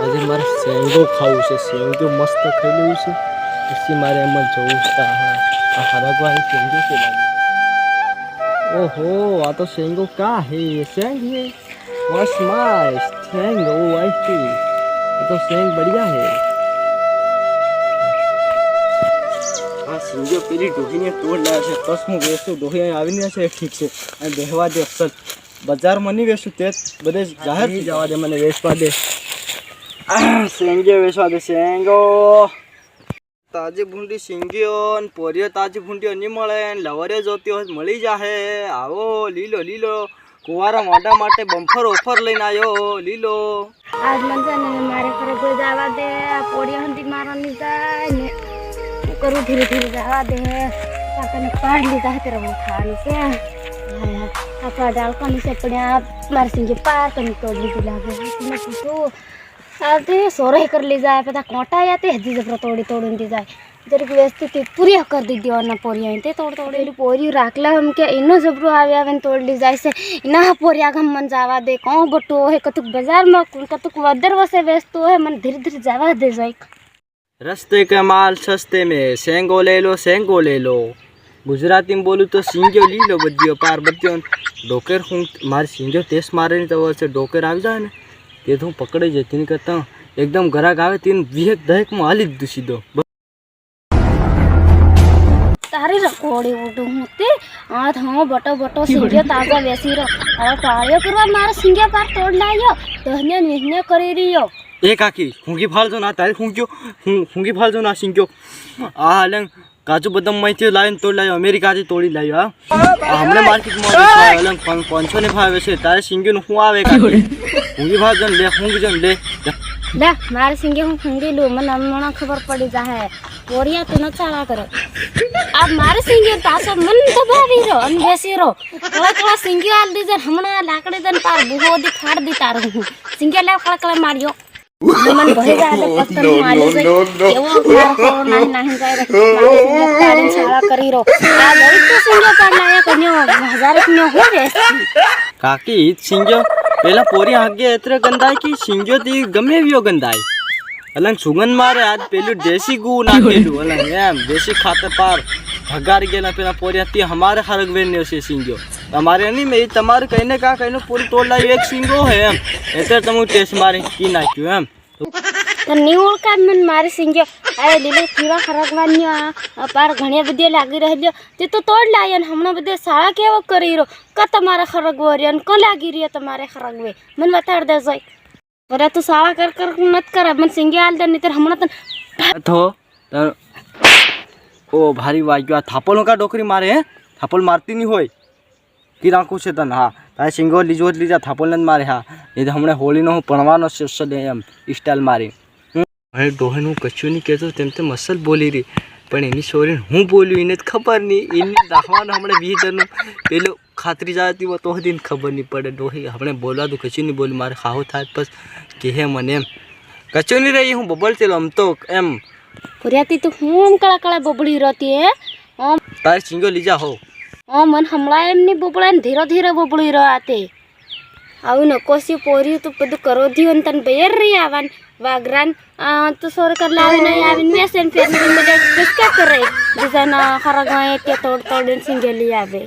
આજે મારે શેંગો ખાવું છે. શેંગો મસ્ત ખાઈ લેવું છે પછી મારે એમાં જવું છે. આ હરગવાની શેંગો છે લાગે. ओहो आ तो शेंगो का है ये शेंग है वॉस माय शेंगो आई थी ये तो शेंग बढ़िया है. आ शेंगो पेली डोही ने तोड़ लाया છે બસ હું વેચું. ડોહી અહીં આવીને છે ઠીક છે અને બેહવા દે અસલ બજારમાં નહીં વેચું તે બધે જાહેર જવા દે મને વેચવા દે. શેંગો વેચવા દે. શેંગો તાજી ભૂંડી સિંગીઓ ને પોરીઓ તાજી ભૂંડીઓ નહીં મળે ને લવરે જોતી હોય મળી જાહે. આવો લીલો લીલો કુવારા મોઢા માટે બમ્ફર ઓફર લઈને આવ્યો લીલો. આજ મને ને મારે ઘરે કોઈ જવા દે. આ પોડીઓ હંધી મારવાની જાય ને હું કરું ધીરે ધીરે જવા દે. આપણને પાડ લીધા ત્યારે હું ખાવાનું છે. આપણા ડાળકાની છે પડ્યા મારે સિંગી પાર કરી તોડ લીધી લાગે. મેં પૂછું आते सोरे कर ली जाए पता कोटा आते हदी जबर तोड़ी तोड़न दी जाए जर व्यवस्थित पूरी कर दी दियो ना पोरिया ते तोड़ तोड़े पोरी राखला हम के इनो जबरो आवे आवे तोड़ ली जाए से इना पोरिया हम मन जावा दे को बटो है कतुक बाजार में कतुक वदर वसे व्यस्त है मन धीरे धीरे जावा दे जाए. रस्ते का माल सस्ते में शेंगो ले लो. गुजराती में बोलूँ तो सिंगो ली लो बदियो पार बदियो डोकर हूँ मारे सिंगो तेज मारे नहीं तो वैसे डोकर आ जाए ना તે તો હું પકડી જતી નહીં કરતા એકદમ ગ્રાહક આવે તેને વિહેક દહેકમાં હાલી જ દૂસી દો. તારી રકોડી ઉડું હું તે આ હા બટો બટો સિંગ્યો તાજા બેસી રહ્યો. અરે પાળ્યો કરવા મારો સિંગ્યા પાર તોડ લાવ્યો ધન્ય નિર્ણય કરી રહ્યો. એ કાકી ખૂંગી ફાળજો ના તારી ખૂંગી ફાળજો ના સિંગ્યો આ હાલંગ કાજુ બદામ માંથી લાવીને તોડ લાવ્યો અમેરિકાથી તોડી લાવ્યો. હા હમણાં માર્કેટમાં અલંગ 500 ને ભાવે છે તારે સિંગ્યોનું શું આવે કાકી ખૂંગી ફાળજો લે ખૂંગી જન લે લે મારે સિંગે હું ખૂંગી લઉં મને હમણાં ખબર પડી જાય પોરિયા તો ન ચાલા કરે. આ મારે સિંગે પાછો મન દબાવી રહ્યો અને બેસી રહ્યો કળા કળા સિંગ્યો હાલ દીધે હમણાં લાકડી દન પાર બુહો દી ખાડ દી તારું હું સિંગે લે કળા કળા માર્યો मन भरे जाए पत्थर मारे से एवो मारो नहीं जाए रे पालन छाड़ा करी रो आ गई तो सिंगे पर लाया कन्यो 1000 कन्यो हो रे काकी सिंगे पहला पोरी आगे एतरे गंदाय की सिंगे ती गमे वियो गंदाय अलंग सुगंध मारे आज पेलू देसी गू नाखेलू अलंग एम देसी खाते पार भगार गेला पेला पोरी ती हमारे हरगवे ने से सिंगे हमारे नहीं मैं तुम्हारे कहने का कहने पूरी तोड़ लाई एक सिंगो है एम ऐसे तुम टेस्ट मारे की नाख्यो एम तो निवळ का मन मारे सिंगे अरे લીલે પીવા ખરગવાન્યો પાર ઘણી બધી લાગી રહ્યો તે તો તોડ લાય ને હમણાં બધે શાળા કેવો કરી રહ્યો ક તમારે ખરગવો રે ને ક લાગી રહ્યો તમારે ખરગવે મને બતાડ દે જોઈ બરા તું શાળા કર નત કરે મને સિંગે હાલ દે નહીતર હમણાં તો ओ भारी वाग्यो आ थापल का डोकरी मारे है थापल मारती नहीं होय की राखू छे तन हाँ तारे सिंगो लीजो लीजा थापल न मारे हाँ नहीं तो हमने होली नो पणवानो से एम स्टाइल मारी अरे डोहन हूँ कच्चू नहीं कहते तेम ते मसल बोली रही पण एनी सोरी हूँ बोल्यू इन्हें खबर नहीं इन दाखवानो हमने भीतर पेलो खातरी जाती वो तो दिन खबर नहीं पड़े डोही हमने बोला तो कच्चू नहीं बोली मारे खाओ था बस कहे मन एम कच्चू नहीं रही हूँ बबल चलो हम तो एम पुरियाती तो हूँ कड़ा कड़ा बबड़ी रहती है तारे सिंगो लीजा हो मन हमला एमनी बबड़ा धीरे धीरे बबड़ी रहते आउ नकोसी पोरी तो पद करो दियो तन बेर रही आवन वागरान तो सोर कर लावे नहीं आवन में सेन फिर में किसका करे जिसना खरगाए के तोड़ तोड़ सिंगली आवे